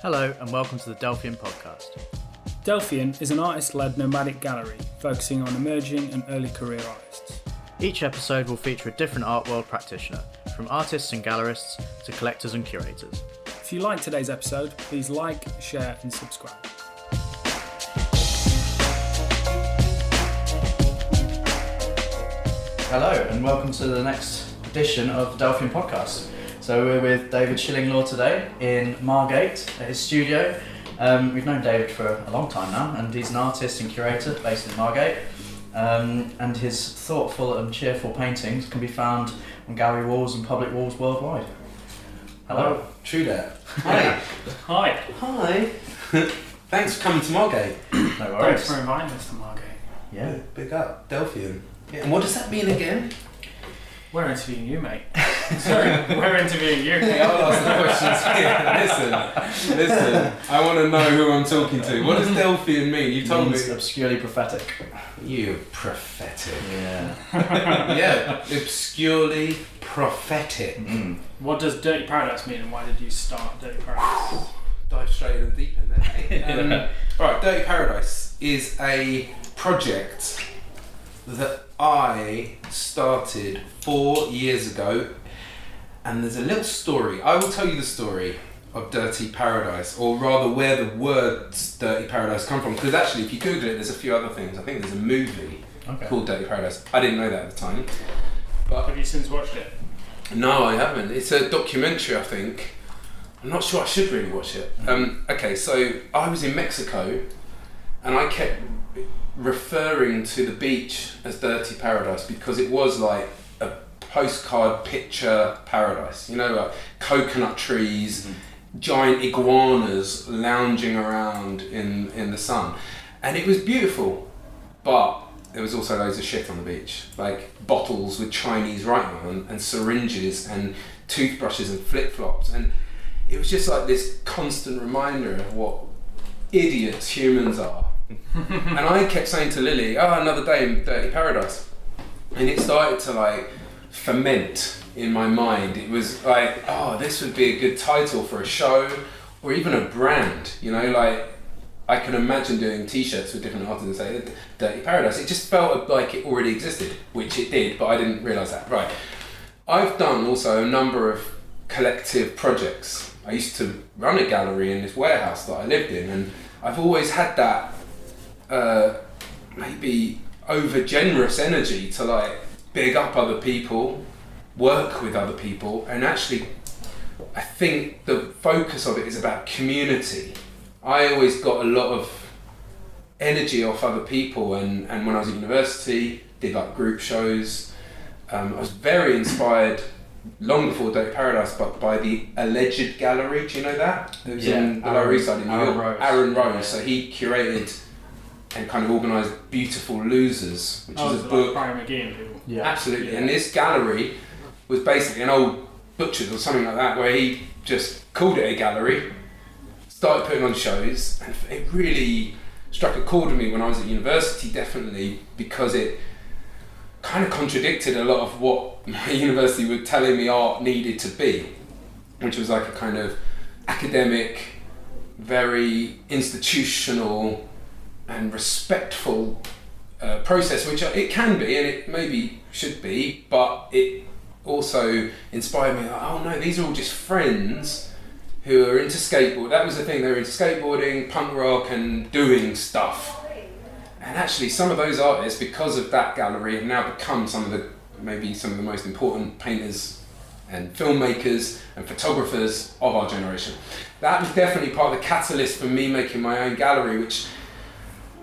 Hello and welcome to the Delphian Podcast. Delphian is an artist-led nomadic gallery focusing on emerging and early career artists. Each episode will feature a different art world practitioner, from artists and gallerists to collectors and curators. If you like today's episode, please like, share and subscribe. Hello and welcome to the next edition of the Delphian Podcast. So we're with David Shillinglaw today in Margate at his studio. We've known David for a long time now, and he's an artist and curator based in Margate. And his thoughtful and cheerful paintings can be found on gallery walls and public walls worldwide. Hello. True that. Hi. Hi. Hi. Thanks for coming to Margate. No Thanks worries. for inviting us to Margate. Yeah. Big up, Delphian. Yeah. And what does that mean again? We're interviewing you, mate. Sorry, we're interviewing you. I'll ask the questions here. Listen. I want to know who I'm talking to. What does Delphian mean? You told me. Means obscurely prophetic. You prophetic. Yeah. Yeah, obscurely prophetic. Mm. What does Dirty Paradise mean and why did you start Dirty Paradise? Dive straight in deep in there. Right, Dirty Paradise is a project that I started 4 years ago, and there's a little story. I will tell you the story of Dirty Paradise, or rather where the words Dirty Paradise come from, because actually if you Google it there's a few other things. I think there's a movie called Dirty Paradise. I didn't know that at the time. But Have you since watched it? no, I haven't. It's a documentary, I think. I'm not sure I should really watch it. Okay, so I was in Mexico and I kept referring to the beach as Dirty Paradise because it was like a postcard picture paradise. You know, like coconut trees, giant iguanas lounging around in the sun. And it was beautiful, but there was also loads of shit on the beach, like bottles with Chinese writing on and syringes and toothbrushes and flip-flops, and it was just like this constant reminder of what idiots humans are. And I kept saying to Lily, another day in Dirty Paradise, and it started to like ferment in my mind. It was like, this would be a good title for a show or even a brand, you know, like I can imagine doing t-shirts with different artists and say Dirty Paradise. It just felt like it already existed, which it did, but I didn't realise that. Right. I've done also a number of collective projects. I used to run a gallery in this warehouse that I lived in, and I've always had that maybe over generous energy to like big up other people, work with other people, and actually I think the focus of it is about community. I always got a lot of energy off other people, and when I was at university, did like group shows. I was very inspired long before Dirty Paradise, but by the Alleged Gallery. Do you know that? It was in the Lower East Side in New York. Aaron Rose. Yeah. So he curated and kind of organised Beautiful Losers, which is a book. Like Brian McGee and people. Yeah, absolutely. Yeah. And this gallery was basically an old butcher's or something like that, where he just called it a gallery, started putting on shows, and it really struck a chord with me when I was at university, definitely, because it kind of contradicted a lot of what my university were telling me art needed to be, which was like a kind of academic, very institutional and respectful process, which it can be and it maybe should be, but it also inspired me, these are all just friends who are into skateboard. That was the thing, they were into skateboarding, punk rock and doing stuff. And actually some of those artists, because of that gallery, have now become some of the most important painters and filmmakers and photographers of our generation. That was definitely part of the catalyst for me making my own gallery, which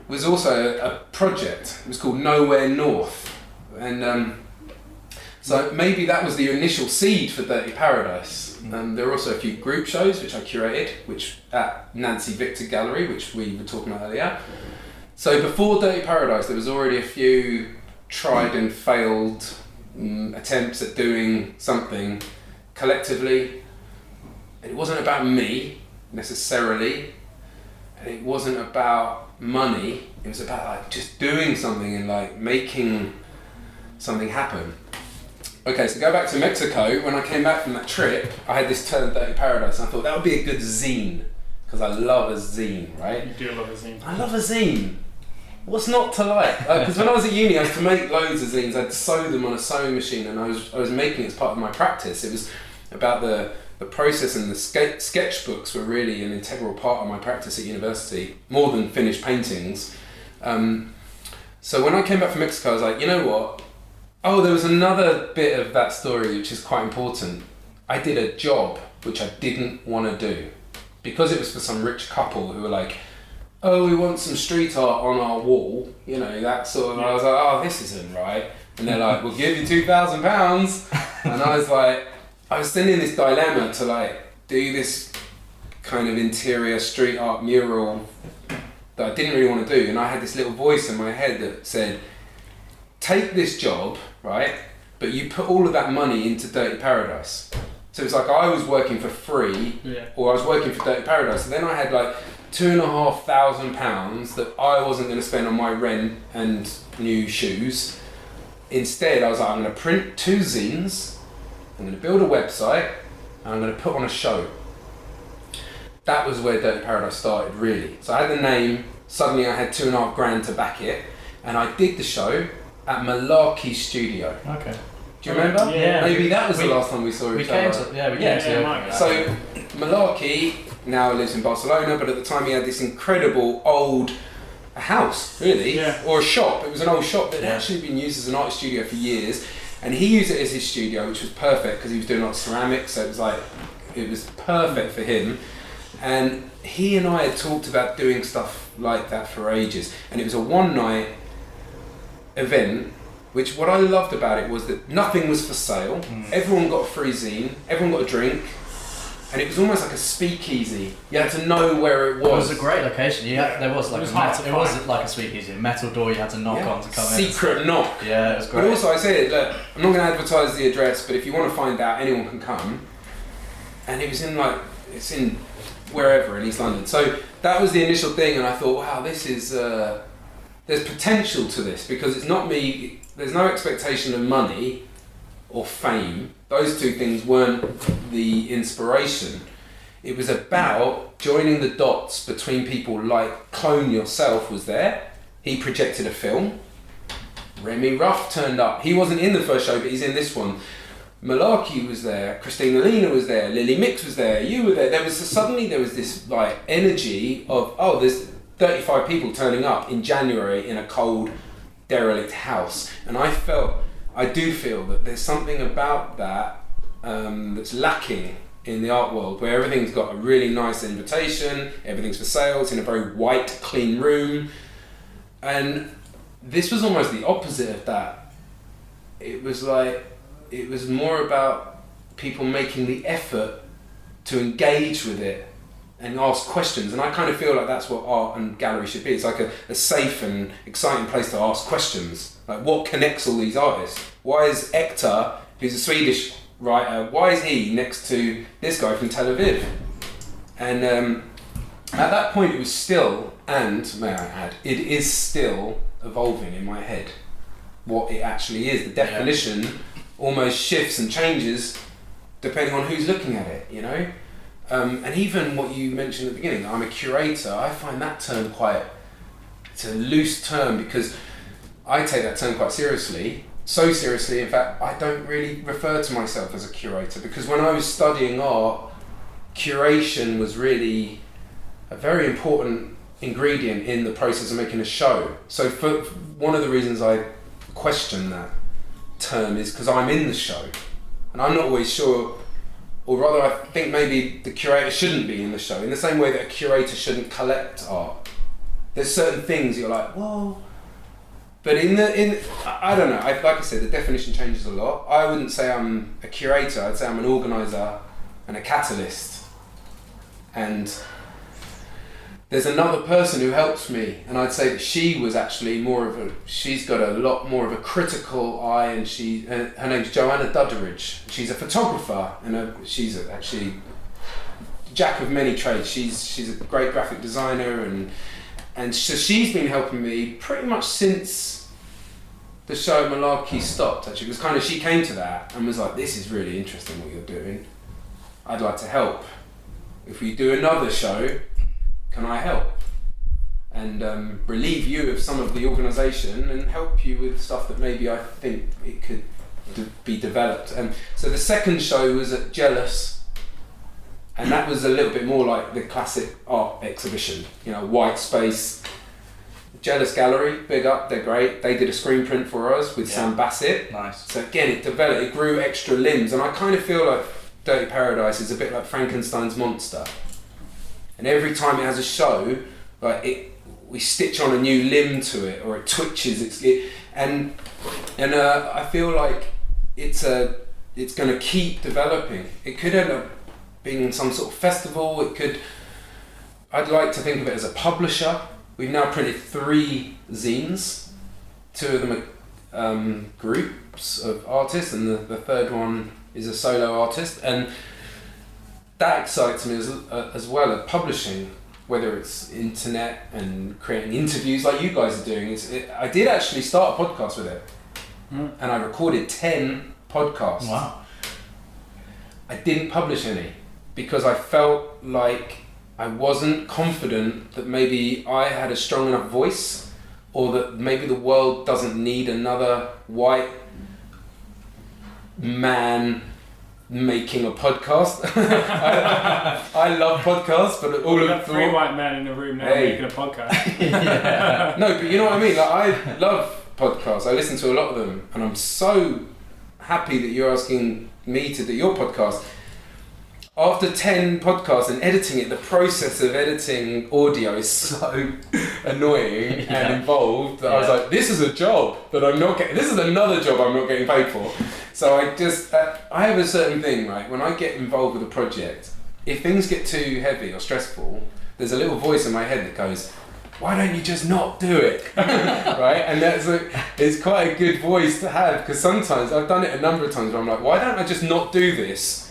was also a project. It was called Nowhere North. And so maybe that was the initial seed for Dirty Paradise. There were also a few group shows which I curated, which at Nancy Victor Gallery, which we were talking about earlier. So before Dirty Paradise, there was already a few tried and failed attempts at doing something collectively. It wasn't about me necessarily, and it wasn't about money. It was about like just doing something and like making something happen. Okay, so go back to Mexico. When I came back from that trip, I had this term Dirty Paradise, and I thought that would be a good zine because I love a zine, right? You do love a zine. I love a zine. What's not to like? Because when I was at uni, I used to make loads of zines. I'd sew them on a sewing machine, and I was making it as part of my practice. It was about the process, and the sketchbooks were really an integral part of my practice at university, more than finished paintings. So when I came back from Mexico, I was like, you know what? Oh, there was another bit of that story which is quite important. I did a job which I didn't want to do, because it was for some rich couple who were like, oh, we want some street art on our wall, you know, that sort of. I was like, oh, this isn't right. And they're like, we'll give you £2,000. And I was like, I was sending this dilemma to like do this kind of interior street art mural that I didn't really want to do. And I had this little voice in my head that said, take this job, right? But you put all of that money into Dirty Paradise. So it's like I was working for free, or I was working for Dirty Paradise. So then I had like £2,500 that I wasn't going to spend on my rent and new shoes. Instead, I was like, I'm going to print 2 zines, I'm going to build a website, and I'm going to put on a show. That was where Dirty Paradise started, really. So I had the name, suddenly I had $2,500 to back it, and I did the show at Malarkey Studio. Okay. Do you remember? Yeah. Maybe that was the last time we saw each other. We came to. So Malarkey now lives in Barcelona, but at the time he had this incredible old house, really, or a shop. It was an old shop that had actually been used as an art studio for years, and he used it as his studio, which was perfect because he was doing a lot of ceramics, so it was perfect for him. And he and I had talked about doing stuff like that for ages, and it was a one-night event. Which, what I loved about it was that nothing was for sale. Everyone got a free zine, everyone got a drink, and it was almost like a speakeasy. You had to know where it was. It was a great location. There was like it was like a speakeasy, a metal door you had to knock on to come in. Secret knock. Yeah, it was great. But also I said, look, I'm not going to advertise the address, but if you want to find out, anyone can come. And it was it's in wherever in East London. So that was the initial thing, and I thought, wow, this is, there's potential to this, because it's not me. There's no expectation of money or fame. Those two things weren't the inspiration. It was about joining the dots between people like Clone Yourself was there. He projected a film. Remy Ruff turned up. He wasn't in the first show, but he's in this one. Malarkey was there. Christina Lena was there. Lily Mix was there. You were there. Suddenly there was this like energy of, oh, there's 35 people turning up in January in a cold, derelict house, and I do feel that there's something about that that's lacking in the art world, where everything's got a really nice invitation, everything's for sale, it's in a very white, clean room, and this was almost the opposite of that. It was more about people making the effort to engage with it and ask questions, and I kind of feel like that's what art and gallery should be. It's like a safe and exciting place to ask questions. Like, what connects all these artists? Why is Hector, who's a Swedish writer, why is he next to this guy from Tel Aviv? And at that point it was still, and may I add, it is still evolving in my head what it actually is. The definition almost shifts and changes depending on who's looking at it, you know? And even what you mentioned at the beginning, I'm a curator, I find that term it's a loose term, because I take that term quite seriously. So seriously, in fact, I don't really refer to myself as a curator, because when I was studying art, curation was really a very important ingredient in the process of making a show. So for one of the reasons I question that term is because I'm in the show, and I'm not always sure. Or rather, I think maybe the curator shouldn't be in the show, in the same way that a curator shouldn't collect art. There's certain things you're like, whoa. But I don't know, like I said, the definition changes a lot. I wouldn't say I'm a curator, I'd say I'm an organiser and a catalyst. And there's another person who helps me, and I'd say that she was actually she's got a lot more of a critical eye, and her name's Joanna Dudderidge. She's a photographer, and she's actually jack of many trades. She's a great graphic designer, and so she's been helping me pretty much since the show Malarkey stopped. Actually, it was she came to that and was like, "This is really interesting what you're doing. I'd like to help. If we do another show, can I help? And relieve you of some of the organisation and help you with stuff that maybe I think it could be developed. And so the second show was at Jealous, and that was a little bit more like the classic art exhibition, white space. Jealous Gallery, big up, they're great. They did a screen print for us with Sam Bassett. Nice. So again, it developed, it grew extra limbs, and I kind of feel like Dirty Paradise is a bit like Frankenstein's monster. And every time it has a show, we stitch on a new limb to it, or it twitches. And I feel like it's going to keep developing. It could end up being in some sort of festival. I'd like to think of it as a publisher. We've now printed 3 zines. 2 of them are groups of artists, and the third one is a solo artist. And that excites me as well as publishing, whether it's internet and creating interviews like you guys are doing. I did actually start a podcast with it, and I recorded 10 podcasts. Wow. I didn't publish any because I felt like I wasn't confident that maybe I had a strong enough voice, or that maybe the world doesn't need another white man making a podcast. I love podcasts, but all We've of got 3 white men in the room now making a podcast. Yeah. No, but you know what I mean? Like, I love podcasts. I listen to a lot of them, and I'm so happy that you're asking me to do your podcast. After 10 podcasts and editing it, the process of editing audio is so annoying and involved that I was like, this is a job that I'm not getting, this is another job I'm not getting paid for. So I have a certain thing, right? When I get involved with a project, if things get too heavy or stressful, there's a little voice in my head that goes, why don't you just not do it? Right? And it's quite a good voice to have, because sometimes, I've done it a number of times where I'm like, why don't I just not do this?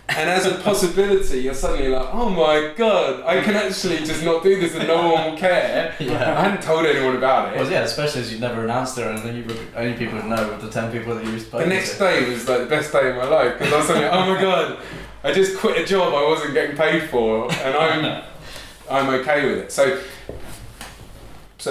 And as a possibility, you're suddenly like, oh my God, I can actually just not do this and no one will care. Yeah. I hadn't told anyone about it. Well, yeah, especially as you've never announced it or anything, only people would know of the 10 people that you've spoken The to. next day was like the best day of my life, because I was like, oh my God, I just quit a job I wasn't getting paid for, and I'm okay with it. So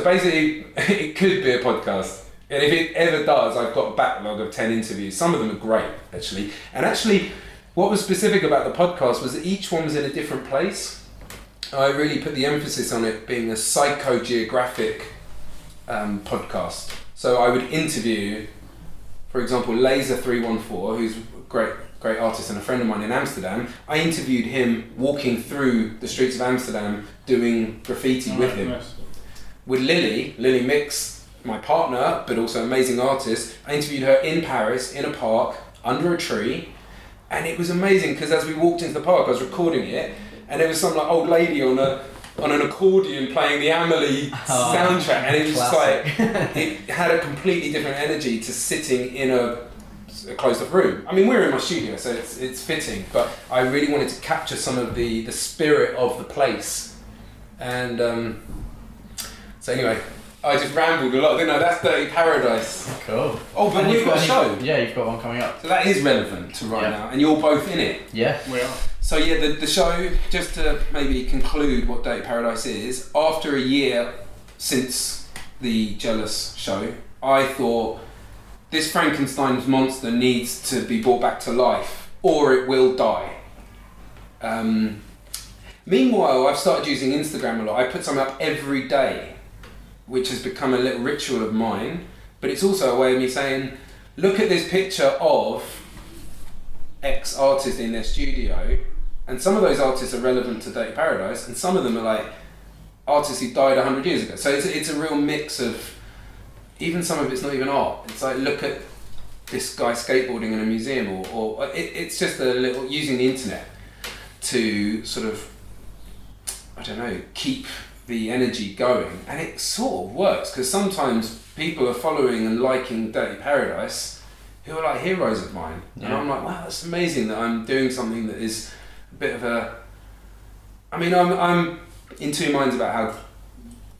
basically, it could be a podcast. And if it ever does, I've got a backlog of 10 interviews. Some of them are great, actually. And actually, what was specific about the podcast was that each one was in a different place. I really put the emphasis on it being a psychogeographic podcast. So I would interview, for example, Laser314, who's a great artist and a friend of mine in Amsterdam. I interviewed him walking through the streets of Amsterdam doing graffiti with him. Nice. With Lily Mix, my partner, but also amazing artist, I interviewed her in Paris, in a park, under a tree. And it was amazing, because as we walked into the park, I was recording it, and there was some old lady on an accordion playing the Amelie soundtrack, and it was just like, it had a completely different energy to sitting in a closed off room. I mean, we're in my studio, so it's fitting, but I really wanted to capture some of the spirit of the place. And so anyway, I just rambled a lot, didn't I? That's Dirty Paradise. Cool. Oh, but we've got a show. Yeah, you've got one coming up. So that is relevant to right now, and you're both in it. Yeah. We are. So yeah, the show, just to maybe conclude what Dirty Paradise is, after a year since the Jealous show, I thought this Frankenstein's monster needs to be brought back to life, or it will die. Meanwhile, I've started using Instagram a lot. I put something up every day, which has become a little ritual of mine, but it's also a way of me saying, look at this picture of X artist in their studio, and some of those artists are relevant to Dirty Paradise, and some of them are like artists who died 100 years ago. So it's a real mix of, even some of it's not even art. It's like, look at this guy skateboarding in a museum, or it's just a little, using the internet to sort of, I don't know, keep the energy going, and it sort of works, because sometimes people are following and liking Dirty Paradise who are like heroes of mine, and I'm like, wow, that's amazing that I'm doing something that is a bit of a, I mean, I'm in two minds about how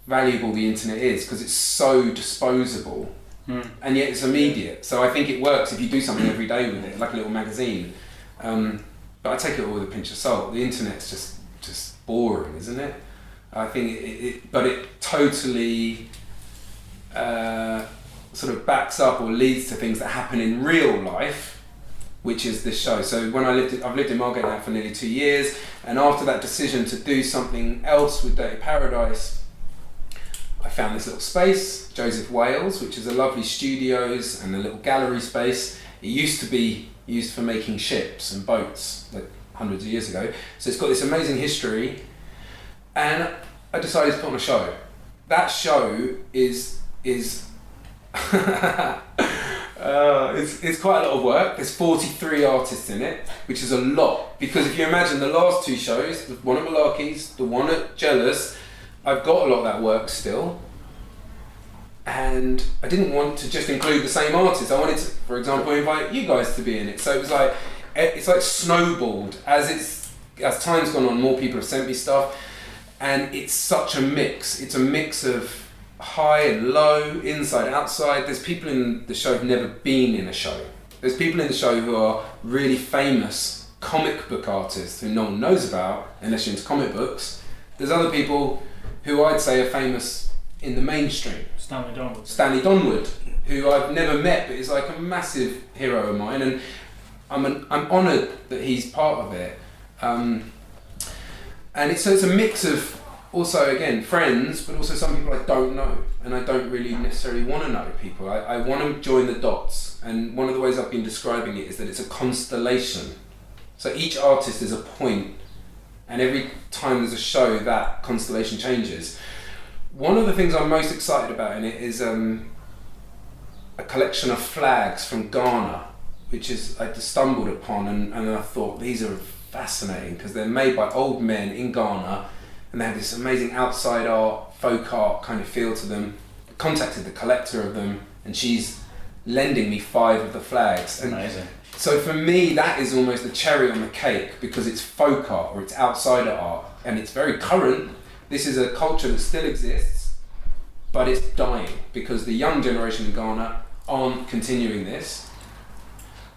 valuable the internet is, because it's so disposable, and yet it's immediate. So I think it works if you do something every day with it, like a little magazine. But I take it all with a pinch of salt. The internet's just boring, isn't it? I think but it totally sort of backs up or leads to things that happen in real life, which is this show. So when I've lived in Margate now for nearly 2 years, and after that decision to do something else with Dirty Paradise, I found this little space, Joseph Wales, which is a lovely studios and a little gallery space. It used to be used for making ships and boats, like hundreds of years ago. So it's got this amazing history, and I decided to put on a show. That show is it's quite a lot of work. There's 43 artists in it, which is a lot, because if you imagine the last 2 shows, the one at Malarkey's, the one at Jealous, I've got a lot of that work still, and I didn't want to just include the same artists. I wanted to, for example, invite you guys to be in it. So it was like, it's like snowballed as time's gone on. More people have sent me stuff, and it's such a mix. It's a mix of high and low, inside, outside. There's people in the show who've never been in a show. There's people in the show who are really famous comic book artists who no one knows about unless you're into comic books. There's other people who I'd say are famous in the mainstream. Stanley Donwood, who I've never met, but is like a massive hero of mine, and I'm honoured that he's part of it. And it's a mix of, also, again, friends, but also some people I don't know, and I don't really necessarily want to know people. I want to join the dots, and one of the ways I've been describing it is that it's a constellation. So each artist is a point, and every time there's a show, that constellation changes. One of the things I'm most excited about in it is a collection of flags from Ghana, which is I just stumbled upon, and I thought these are fascinating because they're made by old men in Ghana, and they have this amazing outside art, folk art kind of feel to them. I contacted the collector of them, and she's lending me 5 of the flags. And amazing. So for me, that is almost the cherry on the cake, because it's folk art or it's outsider art, and it's very current. This is a culture that still exists, but it's dying because the young generation in Ghana aren't continuing this.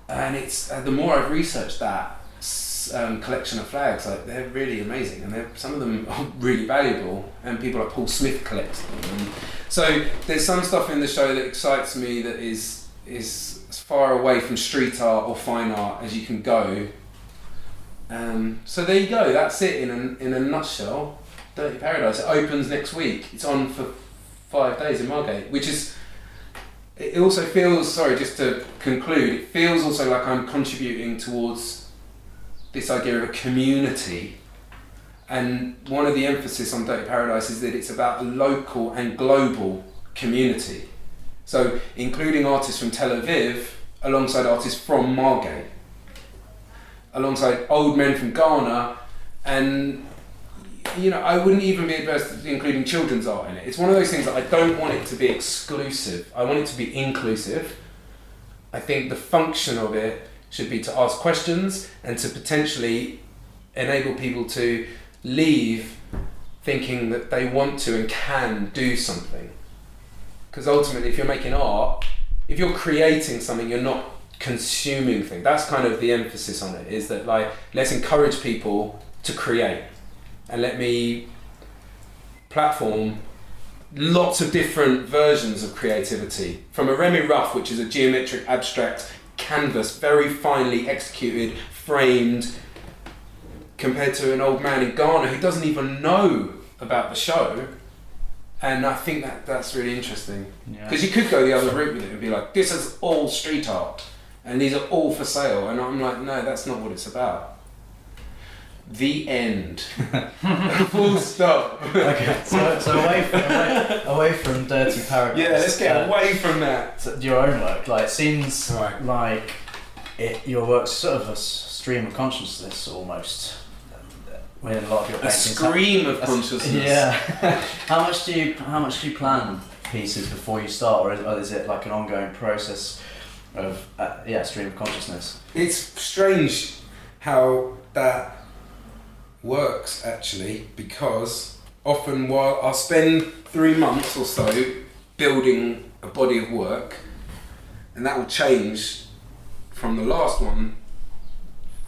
And it's the more I've researched that collection of flags, like they're really amazing, and some of them are really valuable, and people like Paul Smith collects them. And so there's some stuff in the show that excites me that is as far away from street art or fine art as you can go. So there you go. That's it in a nutshell. Dirty Paradise. It opens next week. It's on for 5 days in Margate, which is. It also feels. Sorry, just to conclude, it feels also like I'm contributing towards this idea of a community, and one of the emphasis on Dirty Paradise is that it's about a local and global community. So including artists from Tel Aviv alongside artists from Margate, alongside old men from Ghana, and I wouldn't even be adverse to including children's art in it. It's one of those things that I don't want it to be exclusive. I want it to be inclusive. I think the function of it should be to ask questions and to potentially enable people to leave thinking that they want to and can do something. Because ultimately, if you're making art, if you're creating something, you're not consuming things. That's kind of the emphasis on it, is that let's encourage people to create, and let me platform lots of different versions of creativity. From a Remy Ruff, which is a geometric abstract canvas, very finely executed, framed, compared to an old man in Ghana who doesn't even know about the show. And I think that's really interesting, because you could go the other route with it and be like, this is all street art and these are all for sale, and I'm like, no, that's not what it's about. The end. Full stop. Okay, so away from Dirty Paradise. Yeah, let's get away from that. So your own work, it seems like your work's sort of a stream of consciousness almost. Within a lot of your paintings. A scream of consciousness. Yeah. How much do you plan pieces before you start, or is it like an ongoing process of stream of consciousness? It's strange how that works actually, because often while I'll spend 3 months or so building a body of work, and that will change from the last one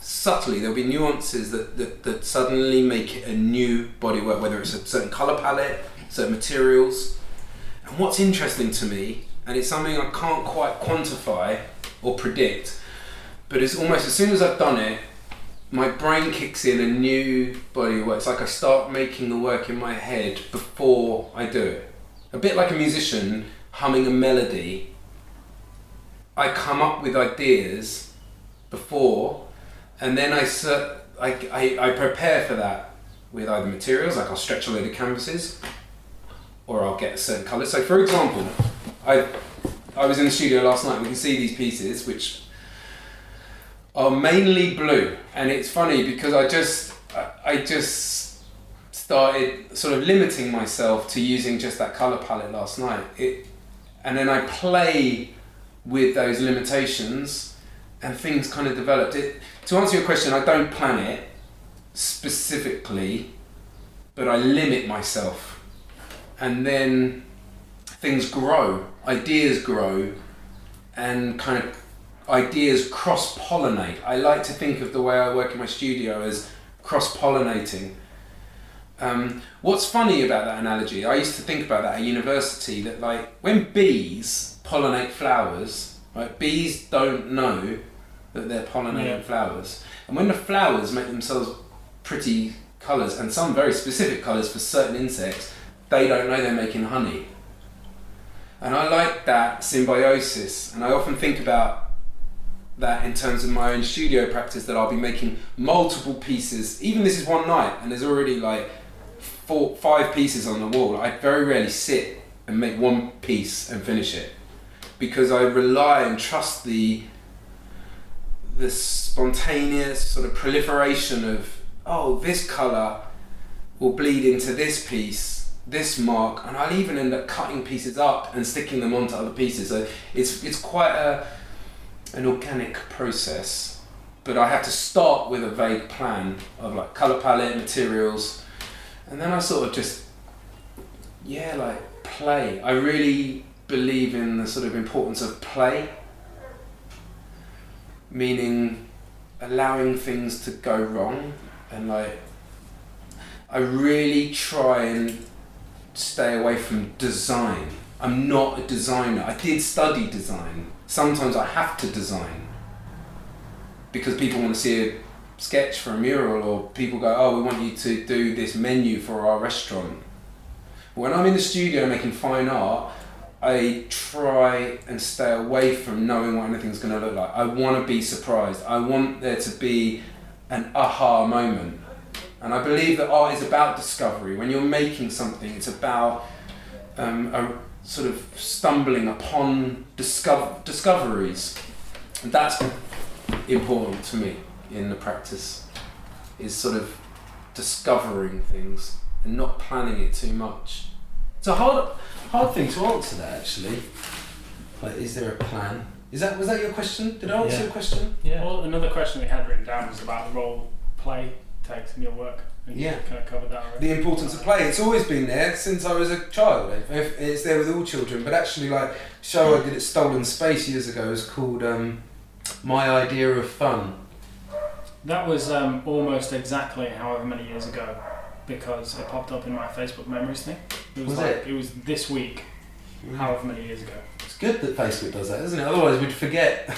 subtly, there'll be nuances that suddenly make it a new body of work, whether it's a certain colour palette, certain materials. And what's interesting to me, and it's something I can't quite quantify or predict, but it's almost as soon as I've done it, my brain kicks in a new body of work. It's like I start making the work in my head before I do it. A bit like a musician humming a melody. I come up with ideas before, and then I prepare for that with either materials, like I'll stretch a load of canvases, or I'll get a certain colour. So for example, I was in the studio last night, and we can see these pieces, which are mainly blue. And it's funny because I just started sort of limiting myself to using just that colour palette last night. And then I play with those limitations, and things kind of developed. To answer your question, I don't plan it specifically, but I limit myself. And then things grow, ideas grow, and kind of ideas cross-pollinate. I like to think of the way I work in my studio as cross-pollinating. What's funny about that analogy, I used to think about that at university, that like when bees pollinate flowers, right, bees don't know that they're pollinating flowers. And when the flowers make themselves pretty colours, and some very specific colours for certain insects, they don't know they're making honey. And I like that symbiosis, and I often think about that in terms of my own studio practice, that I'll be making multiple pieces. Even this is one night, and there's already like 5 pieces on the wall. I very rarely sit and make one piece and finish it, because I rely and trust the spontaneous sort of proliferation of, oh, this colour will bleed into this piece, this mark, and I'll even end up cutting pieces up and sticking them onto other pieces. So it's quite an organic process, but I have to start with a vague plan of like colour palette, materials, and then I sort of just play. I really believe in the sort of importance of play, meaning allowing things to go wrong, and like I really try and stay away from design. I'm not a designer. I did study design. Sometimes I have to design because people want to see a sketch for a mural, or people go, oh, we want you to do this menu for our restaurant. When I'm in the studio making fine art, I try and stay away from knowing what anything's going to look like. I want to be surprised. I want there to be an aha moment. And I believe that art is about discovery. When you're making something, it's about a sort of stumbling upon discoveries. And that's important to me in the practice, is sort of discovering things and not planning it too much. It's a hard thing to answer that, actually. Like, is there a plan? Was that your question? Did I answer your question? Yeah. Well, another question we had written down was about the role play takes in your work. And you kind of covered that already. The importance of play. It's always been there since I was a child. It's there with all children. But actually, like, a show I did at Stolen Space years ago was called My Idea of Fun. That was almost exactly however many years ago, because it popped up in my Facebook memories thing. It was this week, however many years ago. It's good that Facebook does that, isn't it? Otherwise we'd forget.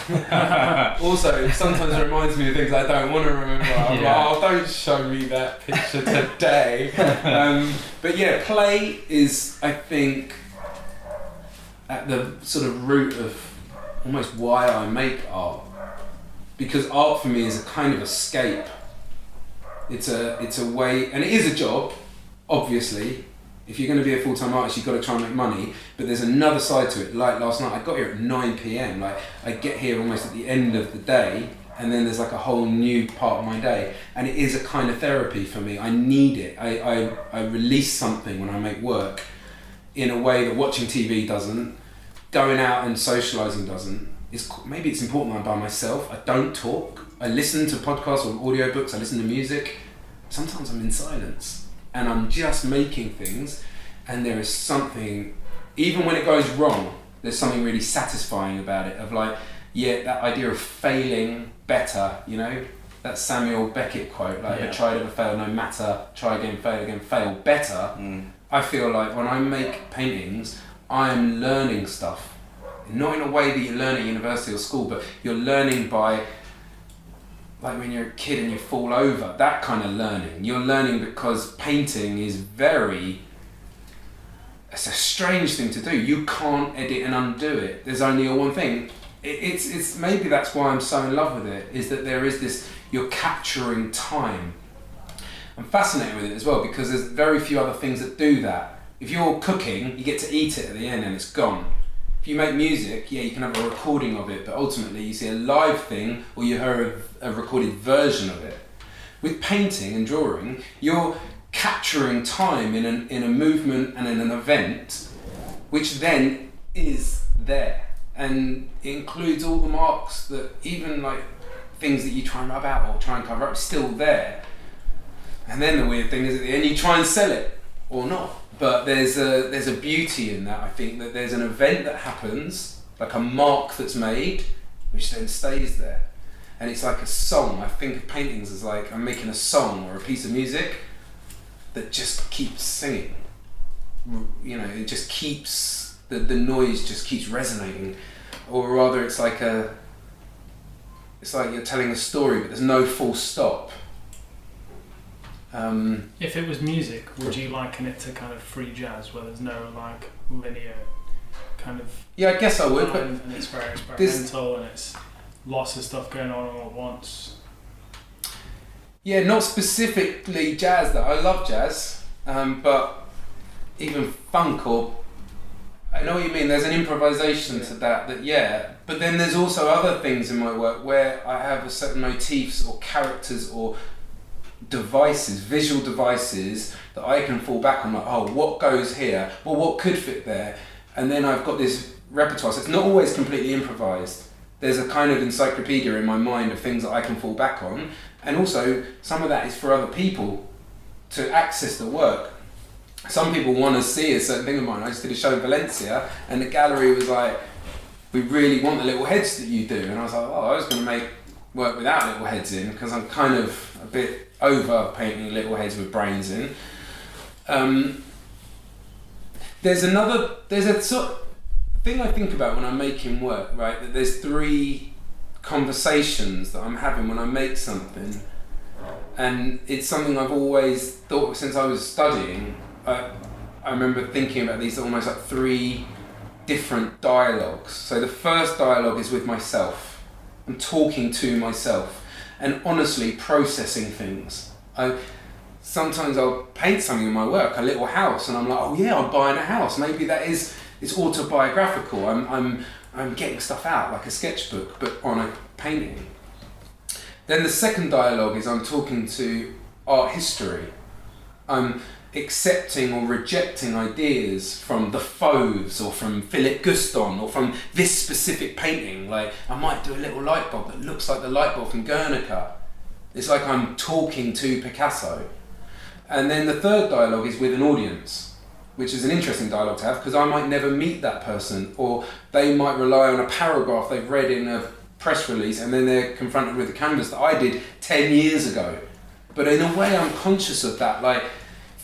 Also, sometimes it reminds me of things I don't want to remember. I'm like, oh, don't show me that picture today. But yeah, play is, I think, at the sort of root of almost why I make art. Because art for me is a kind of escape. It's a way, and it is a job, obviously. If you're going to be a full-time artist, you've got to try and make money, but there's another side to it. Like last night, I got here at 9 p.m. Like, I get here almost at the end of the day, and then there's like a whole new part of my day. And it is a kind of therapy for me. I need it. I release something when I make work in a way that watching TV doesn't, going out and socialising doesn't. Maybe it's important that I'm by myself. I don't talk. I listen to podcasts or audiobooks. I listen to music. Sometimes I'm in silence. And I'm just making things, and there is something, even when it goes wrong, there's something really satisfying about it, of like, yeah, that idea of failing better, you know, that Samuel Beckett quote, like "Never try, never fail, no matter, try again, fail better." I feel like when I make paintings, I'm learning stuff, not in a way that you learn at university or school, but you're learning by, like when you're a kid and you fall over, that kind of learning. You're learning because painting is it's a strange thing to do. You can't edit and undo it. There's only one thing. It's maybe that's why I'm so in love with it, is that there is this, you're capturing time. I'm fascinated with it as well because there's very few other things that do that. If you're cooking, you get to eat it at the end and it's gone. If you make music, you can have a recording of it, but ultimately you see a live thing or you hear a recorded version of it. With painting and drawing, you're capturing time in a movement and in an event, which then is there. And it includes all the marks that even like things that you try and rub out or try and cover up, still there. And then the weird thing is at the end you try and sell it or not. But there's a beauty in that. I think that there's an event that happens, like a mark that's made, which then stays there. And it's like a song. I think of paintings as like I'm making a song or a piece of music that just keeps singing. It just keeps, the noise just keeps resonating. Or rather it's like you're telling a story but there's no full stop. If it was music, would you liken it to kind of free jazz where there's no like linear kind of... Yeah, I guess I would. But and it's very experimental and it's lots of stuff going on all at once. Yeah, not specifically jazz though. I love jazz, but even funk or... I know what you mean, there's an improvisation to that, but then there's also other things in my work where I have certain motifs or characters or devices, visual devices that I can fall back on, like, oh, what goes here? Well, what could fit there? And then I've got this repertoire, so it's not always completely improvised. There's a kind of encyclopedia in my mind of things that I can fall back on, and also some of that is for other people to access the work. Some people want to see a certain thing of mine. I just did a show in Valencia and the gallery was like, we really want the little heads that you do. And I was like, oh, I was going to make work without little heads in because I'm kind of a bit over painting little heads with brains in. There's a sort of thing I think about when I'm making work, right? That there's 3 conversations that I'm having when I make something. And it's something I've always thought since I was studying. I remember thinking about these almost like 3 different dialogues. So the first dialogue is with myself. I'm talking to myself and honestly processing things. Sometimes I'll paint something in my work, a little house, and I'm like, oh yeah, I'm buying a house. Maybe it's autobiographical. I'm getting stuff out like a sketchbook, but on a painting. Then the second dialogue is I'm talking to art history. I'm accepting or rejecting ideas from the Fauves or from Philip Guston or from this specific painting. Like I might do a little light bulb that looks like the light bulb from Guernica. It's like I'm talking to Picasso. And then the third dialogue is with an audience, which is an interesting dialogue to have because I might never meet that person, or they might rely on a paragraph they've read in a press release and then they're confronted with a canvas that I did 10 years ago. But in a way I'm conscious of that, like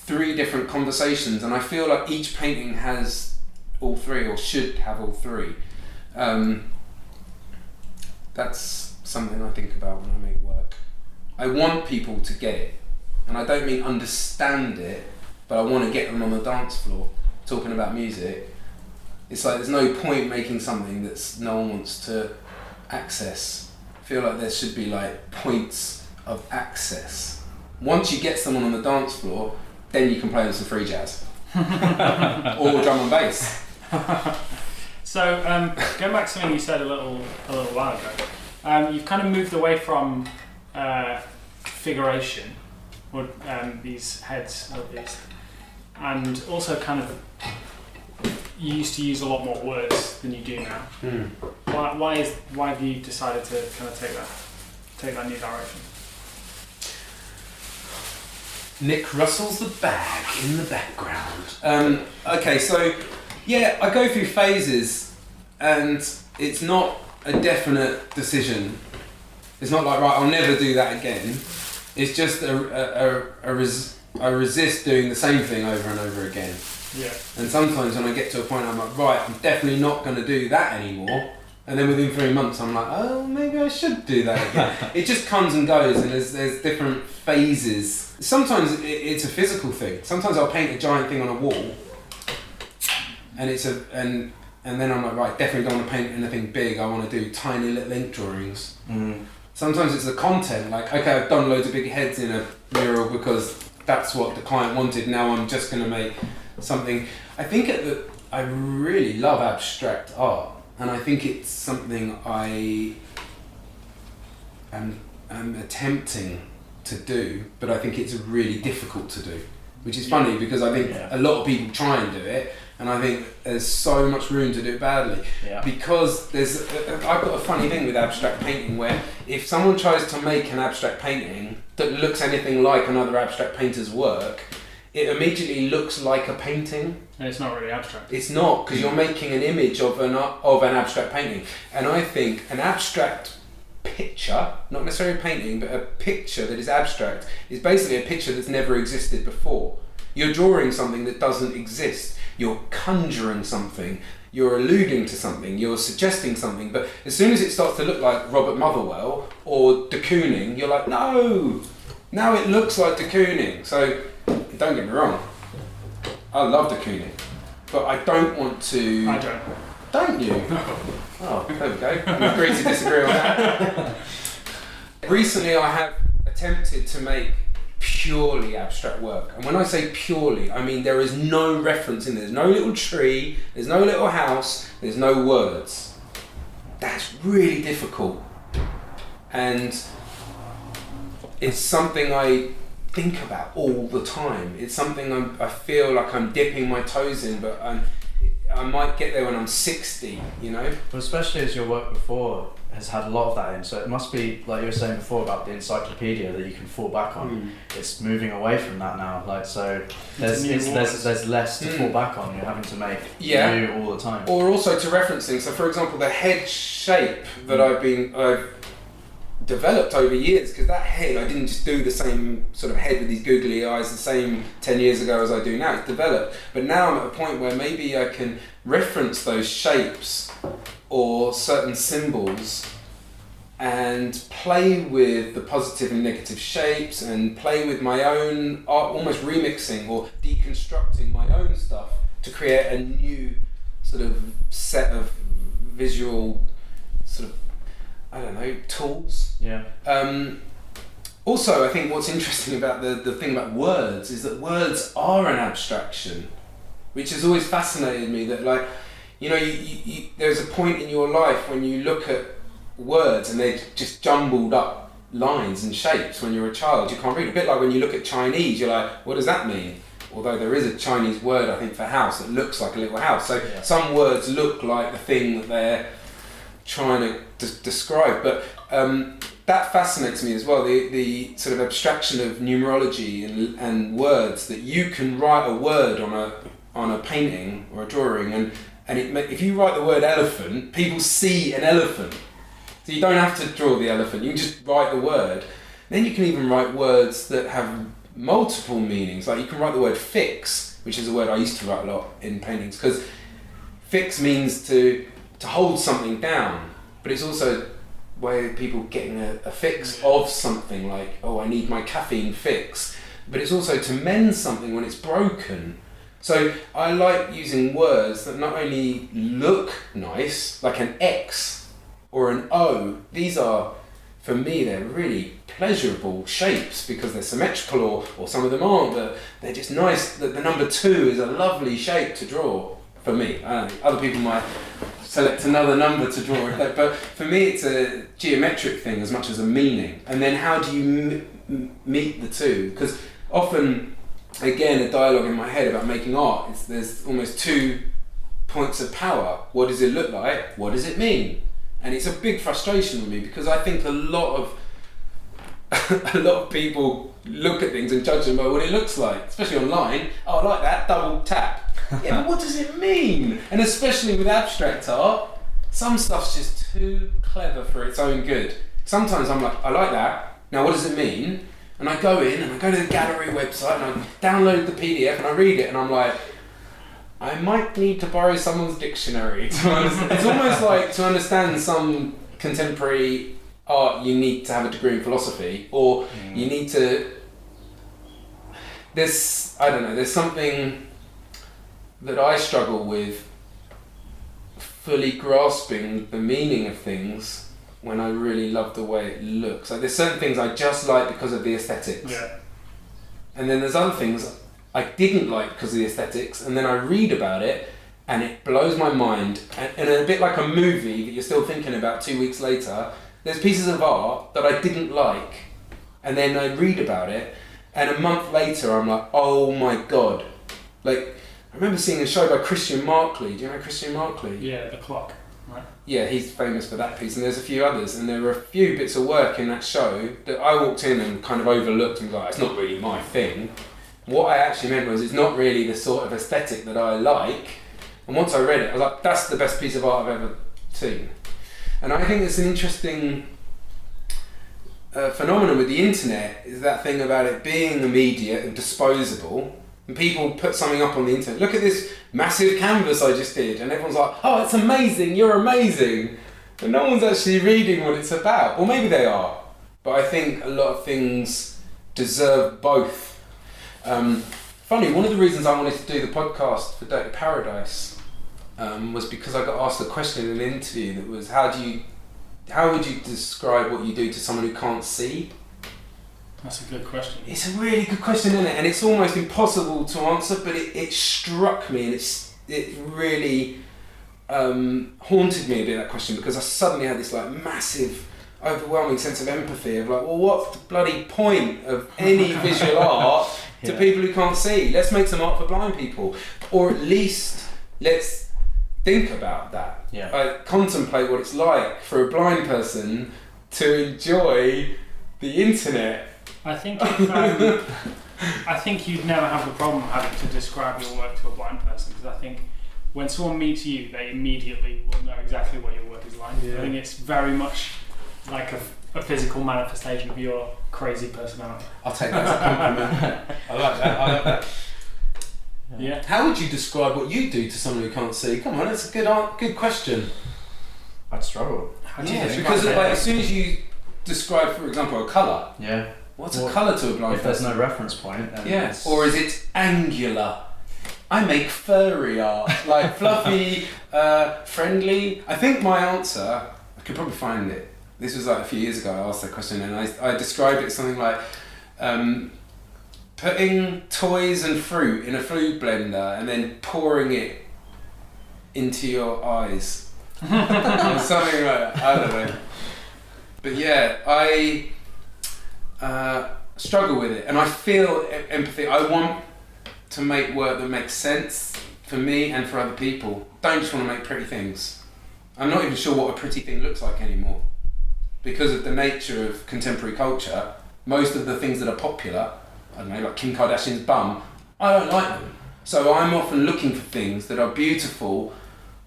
3 different conversations, and I feel like each painting has all 3 or should have all 3. That's something I think about when I make work. I want people to get it, and I don't mean understand it, but I want to get them on the dance floor talking about music. It's like there's no point making something that no one wants to access. I feel like there should be like points of access. Once you get someone on the dance floor, then you can play them some free jazz or drum and bass. So going back to something you said a little while ago, you've kind of moved away from figuration, or these heads at least, and also kind of you used to use a lot more words than you do now. Why have you decided to kind of take that new direction? Nick rustles the bag in the background. Okay, so yeah, I go through phases and it's not a definite decision. It's not like, right, I'll never do that again. It's just I resist doing the same thing over and over again. Yeah. And sometimes when I get to a point, I'm like, right, I'm definitely not going to do that anymore. And then within 3 months, I'm like, oh, maybe I should do that again. It just comes and goes, and there's different phases. Sometimes it's a physical thing. Sometimes I'll paint a giant thing on a wall, and and then I'm like, right, definitely don't want to paint anything big. I want to do tiny little ink drawings. Sometimes it's the content, like, okay, I've done loads of big heads in a mural because that's what the client wanted. Now I'm just going to make something. I think I really love abstract art. And I think it's something I am attempting to do, but I think it's really difficult to do, which is funny because I think a lot of people try and do it, and I think there's so much room to do it badly. Because I've got a funny thing with abstract painting where if someone tries to make an abstract painting that looks anything like another abstract painter's work, it immediately looks like a painting. And it's not really abstract. It's not, because you're making an image of an abstract painting. And I think an abstract picture, not necessarily a painting, but a picture that is abstract, is basically a picture that's never existed before. You're drawing something that doesn't exist. You're conjuring something. You're alluding to something. You're suggesting something. But as soon as it starts to look like Robert Motherwell or de Kooning, you're like, no! Now it looks like de Kooning. So, don't get me wrong, I love de Kooning, but I don't want to... I don't. Don't you? No. Oh, there we go. We agree to disagree on that. Recently I have attempted to make purely abstract work. And when I say purely, I mean there is no reference in there. There's no little tree, there's no little house, there's no words. That's really difficult. And it's something I think about all the time. It's something I feel like I'm dipping my toes in, but I might get there when I'm 60, you know? Well, especially as your work before has had a lot of that in, so it must be, like you were saying before about the encyclopedia that you can fall back on. It's moving away from that now, like, so there's less to fall back on. You're having to make new all the time. Or also to reference things. So for example, the head shape that I've developed over years, because that head, I didn't just do the same sort of head with these googly eyes the same 10 years ago as I do now. It's developed, but now I'm at a point where maybe I can reference those shapes or certain symbols and play with the positive and negative shapes and play with my own art, almost remixing or deconstructing my own stuff to create a new sort of set of visual sort of, I don't know, tools. Yeah. Also, I think what's interesting about the thing about words is that words are an abstraction, which has always fascinated me. That, like, you know, you there's a point in your life when you look at words and they're just jumbled up lines and shapes. When you're a child, you can't read. A bit like when you look at Chinese, you're like, what does that mean? Although there is a Chinese word, I think, for house that looks like a little house. So some words look like the thing that they're trying to describe, but that fascinates me as well, the sort of abstraction of numerology and words, that you can write a word on a painting or a drawing, and if you write the word elephant, people see an elephant, so you don't have to draw the elephant, you can just write the word. Then you can even write words that have multiple meanings, like you can write the word fix, which is a word I used to write a lot in paintings, because fix means to hold something down, but it's also a way of people getting a fix of something, like, oh, I need my caffeine fix, but it's also to mend something when it's broken. So I like using words that not only look nice, like an X or an O, these are, for me, they're really pleasurable shapes because they're symmetrical, or some of them aren't, but they're just nice. The number 2 is a lovely shape to draw for me. Other people might select another number to draw it, but for me it's a geometric thing as much as a meaning. And then how do you meet the two? Because often, again, a dialogue in my head about making art, there's almost 2 points of power. What does it look like? What does it mean? And it's a big frustration with me, because I think a lot of people look at things and judge them by what it looks like, especially online. Oh, I like that, double tap. Yeah, but what does it mean? And especially with abstract art, some stuff's just too clever for its own good. sometimes I'm like, I like that. Now what does it mean? And I go in and I go to the gallery website and I download the PDF and I read it and I'm like, I might need to borrow someone's dictionary to understand. It's almost like to understand some contemporary art you need to have a degree in philosophy, or you need to, there's something that I struggle with fully grasping the meaning of things when I really love the way it looks. Like there's certain things I just like because of the aesthetics. Yeah. And then there's other things I didn't like because of the aesthetics, and then I read about it and it blows my mind. And a bit like a movie that you're still thinking about 2 weeks later, there's pieces of art that I didn't like, and then I read about it, and a month later I'm like, oh my god. Like, I remember seeing a show by Christian Markley. Do you know Christian Markley? Yeah, The Clock. Right. Yeah, he's famous for that piece, and there's a few others, and there were a few bits of work in that show that I walked in and kind of overlooked and was like, it's not really my thing. What I actually meant was, it's not really the sort of aesthetic that I like, and once I read it, I was like, that's the best piece of art I've ever seen. And I think it's an interesting phenomenon with the internet, is that thing about it being immediate and disposable. And people put something up on the internet. Look at this massive canvas I just did, and everyone's like, oh, it's amazing, you're amazing. And no one's actually reading what it's about. Or maybe they are, but I think a lot of things deserve both. Funny, one of the reasons I wanted to do the podcast for Dirty Paradise was because I got asked a question in an interview that was, how would you describe what you do to someone who can't see? That's a good question. It's a really good question, isn't it? And it's almost impossible to answer, but it struck me, and it really haunted me a bit, that question, because I suddenly had this like massive, overwhelming sense of empathy of like, well, what's the bloody point of any visual art to people who can't see? Let's make some art for blind people, or at least let's think about that. Contemplate what it's like for a blind person to enjoy the internet. I think I think you'd never have the problem having to describe your work to a blind person, because I think when someone meets you, they immediately will know exactly what your work is like. I think it's very much like a physical manifestation of your crazy personality. I'll take that as a compliment. I like that. Yeah. How would you describe what you do to someone who can't see? Come on, that's a good question. I'd struggle. Because like, as soon as you describe, for example, a colour. Yeah. What's a colour to a blind person? If there's no reference point, then yes. Or is it angular? I make furry art, like fluffy, friendly. I think my answer, I could probably find it. This was like a few years ago. I asked that question, and I described it as something like putting toys and fruit in a food blender and then pouring it into your eyes, or something like that. I don't know. But yeah, I struggle with it, and I feel empathy. I want to make work that makes sense for me and for other people. Don't just want to make pretty things. I'm not even sure what a pretty thing looks like anymore. Because of the nature of contemporary culture, most of the things that are popular, I don't know, like Kim Kardashian's bum, I don't like them. So I'm often looking for things that are beautiful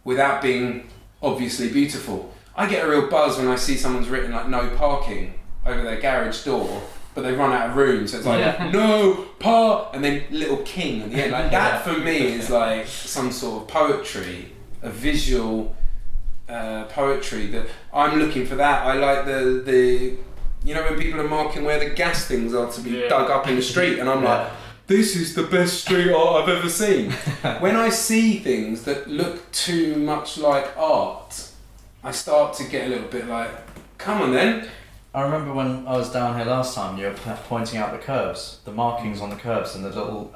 without being obviously beautiful. I get a real buzz when I see someone's written like no parking over their garage door, but they run out of room, so it's like no and then little king at the end. Like that for me is like some sort of poetry, a visual poetry that I'm looking for. That I like the you know, when people are marking where the gas things are to be dug up in the street, and I'm like, this is the best street art I've ever seen. When I see things that look too much like art, I start to get a little bit like, come on then. I remember when I was down here last time, you were pointing out the curbs, the markings on the curbs, and the little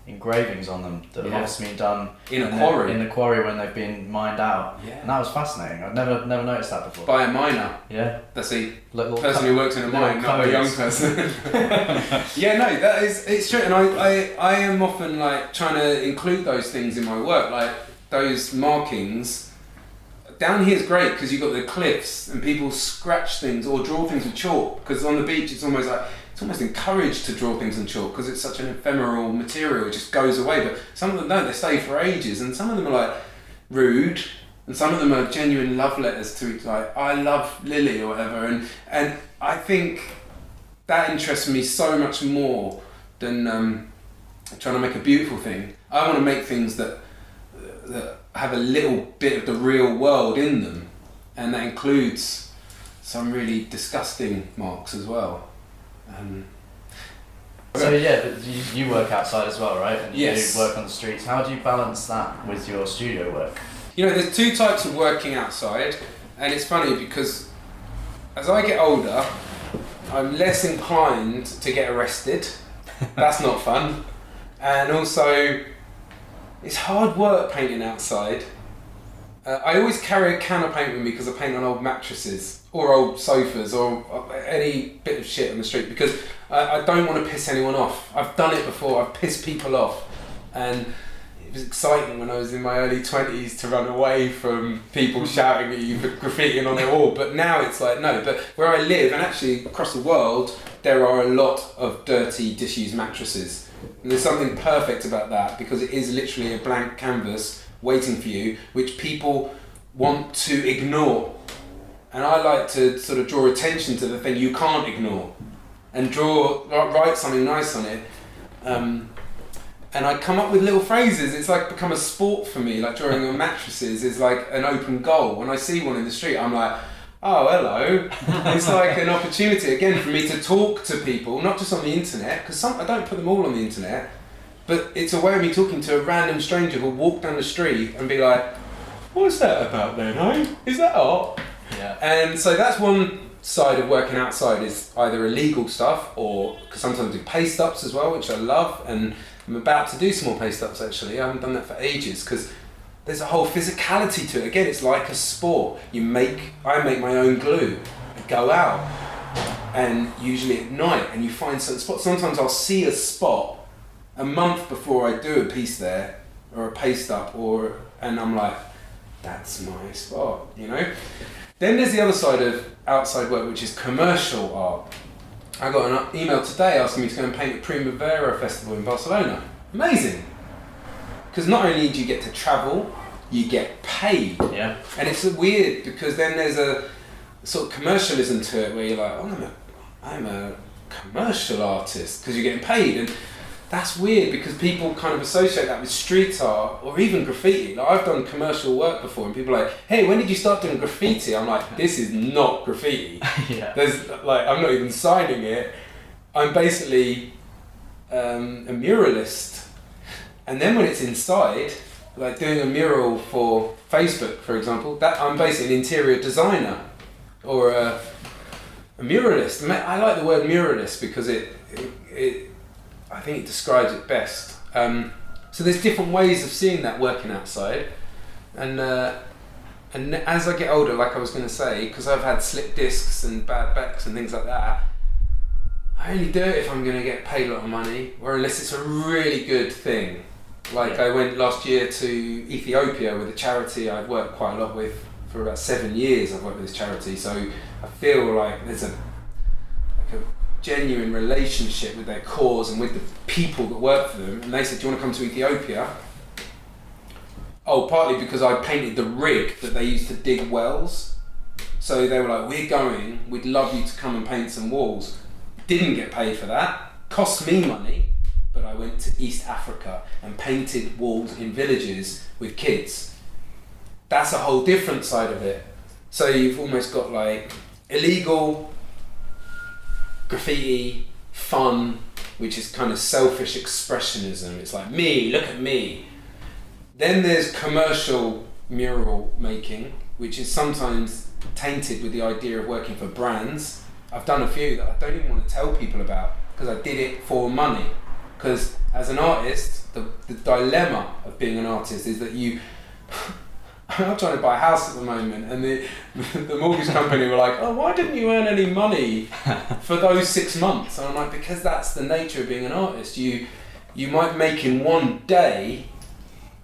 engravings on them that have obviously been done in a quarry. In the quarry when they've been mined out. Yeah. And that was fascinating. I'd never noticed that before. By a miner. Yeah. That's a person who works in a mine, not a young person. Yeah, no, that is, it's true. And I am often like trying to include those things in my work, like those markings. Down here is great because you've got the cliffs and people scratch things or draw things with chalk, because on the beach it's almost encouraged to draw things in chalk because it's such an ephemeral material, it just goes away. But some of them don't, they stay for ages, and some of them are like rude And some of them are genuine love letters to each, like, I love Lily or whatever. And I think that interests me so much more than trying to make a beautiful thing. I want to make things that have a little bit of the real world in them. And that includes some really disgusting marks as well. So yeah, but you work outside as well, right? And you Yes. do work on the streets. How do you balance that with your studio work? You know, there's two types of working outside, and it's funny because as I get older, I'm less inclined to get arrested. That's not fun. And also, it's hard work painting outside. I always carry a can of paint with me because I paint on old mattresses or old sofas or any bit of shit on the street because I don't want to piss anyone off. I've done it before, I've pissed people off, and it was exciting when I was in my early 20s to run away from people shouting at you for graffitiing on their wall, but now it's like, no. But where I live, and actually across the world, there are a lot of dirty, disused mattresses. And there's something perfect about that because it is literally a blank canvas waiting for you, which people want to ignore. And I like to sort of draw attention to the thing you can't ignore and write something nice on it. And I come up with little phrases. It's like become a sport for me. Like drawing on mattresses is like an open goal. When I see one in the street, I'm like, oh, hello. It's like an opportunity again for me to talk to people, not just on the internet, because I don't put them all on the internet, but it's a way of me talking to a random stranger who'll walk down the street and be like, what's that about then, eh? Is that art? Yeah. And so that's one side of working outside, is either illegal stuff or, because sometimes I do paste ups as well, which I love, and I'm about to do some more paste ups actually. I haven't done that for ages because there's a whole physicality to it. Again, it's like a sport. I make my own glue. I go out, and usually at night, and you find certain spots. Sometimes I'll see a spot a month before I do a piece there, or a paste up, and I'm like, that's my spot, you know? Then there's the other side of outside work, which is commercial art. I got an email today asking me to go and paint the Primavera Festival in Barcelona. Amazing! Because not only do you get to travel, you get paid. Yeah. And it's weird because then there's a sort of commercialism to it where you're like, oh, I'm a commercial artist because you're getting paid. And that's weird because people kind of associate that with street art or even graffiti. Like I've done commercial work before and people are like, hey, when did you start doing graffiti? I'm like, this is not graffiti. Yeah. There's like, I'm not even signing it. I'm basically a muralist. And then when it's inside, like doing a mural for Facebook, for example, that I'm basically an interior designer or a muralist. I like the word muralist because I think it describes it best. So there's different ways of seeing that working outside, and as I get older, like I was going to say, because I've had slip discs and bad backs and things like that, I only do it if I'm going to get paid a lot of money, or unless it's a really good thing. Like I went last year to Ethiopia with a charity I've worked quite a lot with for about 7 years. I've worked with this charity, so I feel like there's a genuine relationship with their cause and with the people that work for them. And they said, do you want to come to Ethiopia? Oh, partly because I painted the rig that they used to dig wells. So they were like, we're going, we'd love you to come and paint some walls. Didn't get paid for that, cost me money, but I went to East Africa and painted walls in villages with kids. That's a whole different side of it. So you've almost got like illegal graffiti, fun, which is kind of selfish expressionism. It's like, me, look at me. Then there's commercial mural making, which is sometimes tainted with the idea of working for brands. I've done a few that I don't even want to tell people about because I did it for money. Because as an artist, the dilemma of being an artist is that I'm trying to buy a house at the moment, and the mortgage company were like, oh, why didn't you earn any money for those 6 months? And I'm like, because that's the nature of being an artist. You might make in one day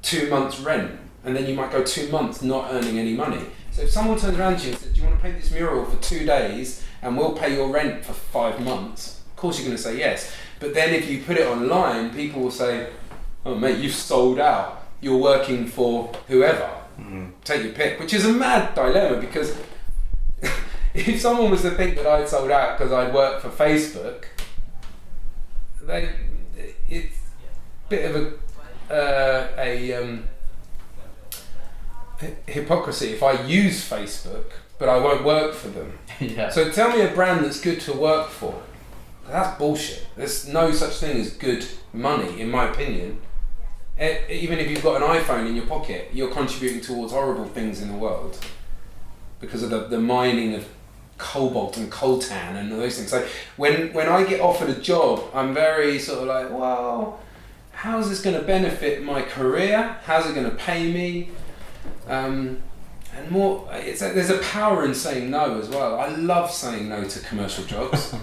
2 months rent, and then you might go 2 months not earning any money. So if someone turns around to you and says, do you want to paint this mural for 2 days and we'll pay your rent for 5 months? Of course you're going to say yes. But then if you put it online, people will say, oh mate, you've sold out. You're working for whoever. Take your pick, which is a mad dilemma, because if someone was to think that I'd sold out because I'd worked for Facebook, it's a bit of a hypocrisy if I use Facebook but I won't work for them. Yeah. So tell me a brand that's good to work for. That's bullshit. There's no such thing as good money, in my opinion. Even if you've got an iPhone in your pocket, you're contributing towards horrible things in the world because of the mining of cobalt and coltan and all those things. So when I get offered a job, I'm very sort of like, well, how's this going to benefit my career? How's it going to pay me? And more, there's a power in saying no as well. I love saying no to commercial jobs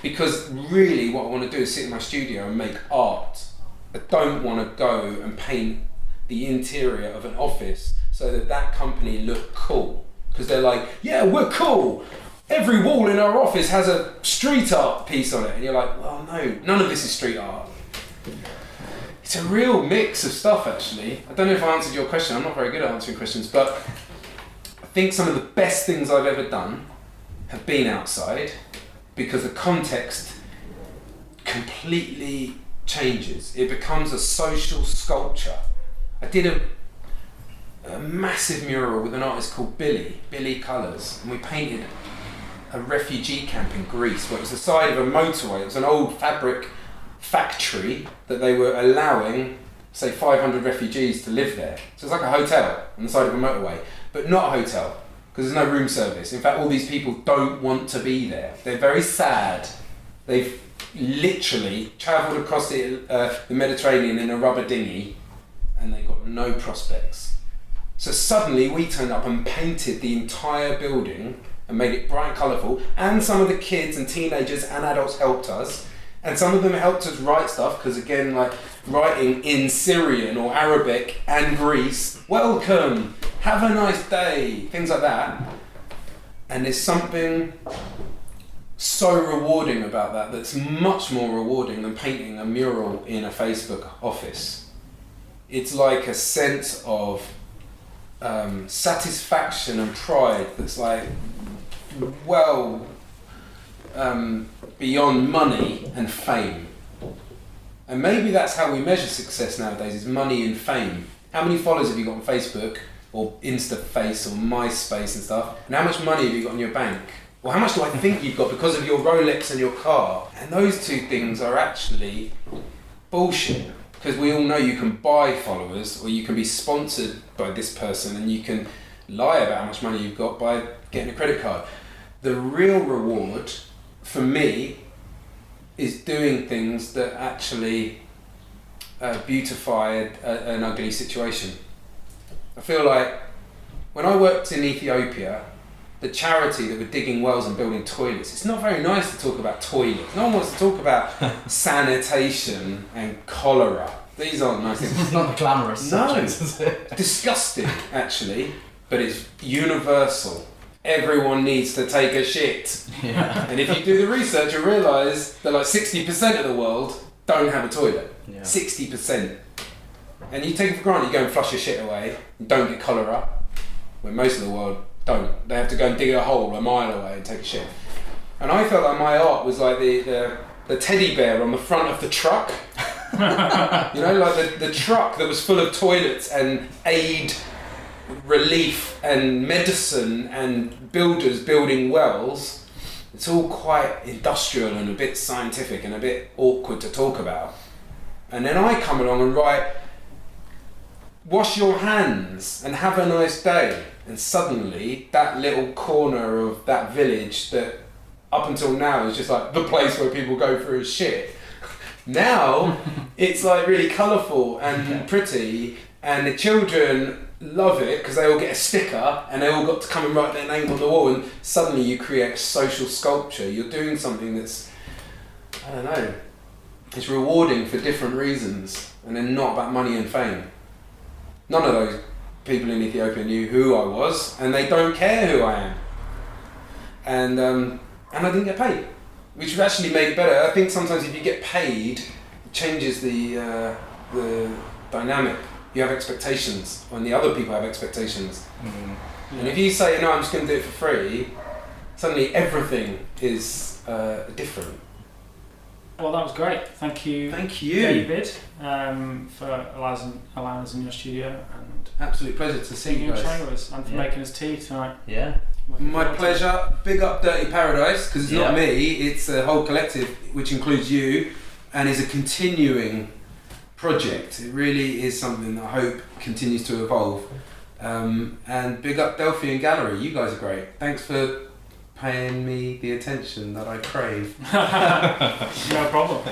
because really what I want to do is sit in my studio and make art. I don't want to go and paint the interior of an office so that company look cool. Because they're like, yeah, we're cool. Every wall in our office has a street art piece on it. And you're like, well, no, none of this is street art. It's a real mix of stuff, actually. I don't know if I answered your question. I'm not very good at answering questions, but I think some of the best things I've ever done have been outside because the context completely changes. It becomes a social sculpture. I did a massive mural with an artist called Billy Colours, and we painted a refugee camp in Greece where it was the side of a motorway. It was an old fabric factory that they were allowing, say, 500 refugees to live there. So it's like a hotel on the side of a motorway, but not a hotel because there's no room service. In fact, all these people don't want to be there. They're very sad. They've literally travelled across the Mediterranean in a rubber dinghy and they've got no prospects. So suddenly we turned up and painted the entire building and made it bright and colourful, and some of the kids and teenagers and adults helped us, and some of them helped us write stuff because again, like writing in Syrian or Arabic and Greece, welcome, have a nice day, things like that. And there's something so rewarding about that that's much more rewarding than painting a mural in a Facebook office. It's like a sense of satisfaction and pride that's like well beyond money and fame. And maybe that's how we measure success nowadays, is money and fame. How many followers have you got on Facebook or Instaface or MySpace and stuff? And how much money have you got in your bank? Or how much do I think you've got because of your Rolex and your car? And those two things are actually bullshit. Because we all know you can buy followers or you can be sponsored by this person and you can lie about how much money you've got by getting a credit card. The real reward for me is doing things that actually beautify an ugly situation. I feel like when I worked in Ethiopia, the charity that were digging wells and building toilets, it's not very nice to talk about toilets. No one wants to talk about sanitation and cholera. These aren't nice things. It's not the glamorous subjects, is it? Disgusting, actually, but it's universal. Everyone needs to take a shit. Yeah. And if you do the research, you realise that like 60% of the world don't have a toilet. Yeah. 60%. And you take it for granted, you go and flush your shit away, and don't get cholera, where most of the world don't. They have to go and dig a hole a mile away and take a shit. And I felt like my art was like the teddy bear on the front of the truck. You know, like the truck that was full of toilets and aid, relief and medicine and builders building wells. It's all quite industrial and a bit scientific and a bit awkward to talk about. And then I come along and write, wash your hands and have a nice day. And suddenly that little corner of that village that up until now is just like the place where people go for a shit. Now it's like really colourful and pretty, and the children love it because they all get a sticker and they all got to come and write their name on the wall, and suddenly you create a social sculpture. You're doing something that's, I don't know, it's rewarding for different reasons and then not about money and fame. None of those people in Ethiopia knew who I was, and they don't care who I am. And I didn't get paid, which actually made it better. I think sometimes if you get paid, it changes the dynamic you have expectations, and the other people have expectations. Mm. And if you say, no, I'm just going to do it for free, suddenly everything is different. Well, that was great. Thank you, David, for allowing us in your studio and Absolute pleasure to see you and guys. chatting with us and for making us tea tonight. Yeah. My pleasure. Big up Dirty Paradise, because it's not me, it's a whole collective, which includes you, and is a continuing project. It really is something that I hope continues to evolve. And big up Delphian Gallery, you guys are great. Thanks for paying me the attention that I crave. No problem.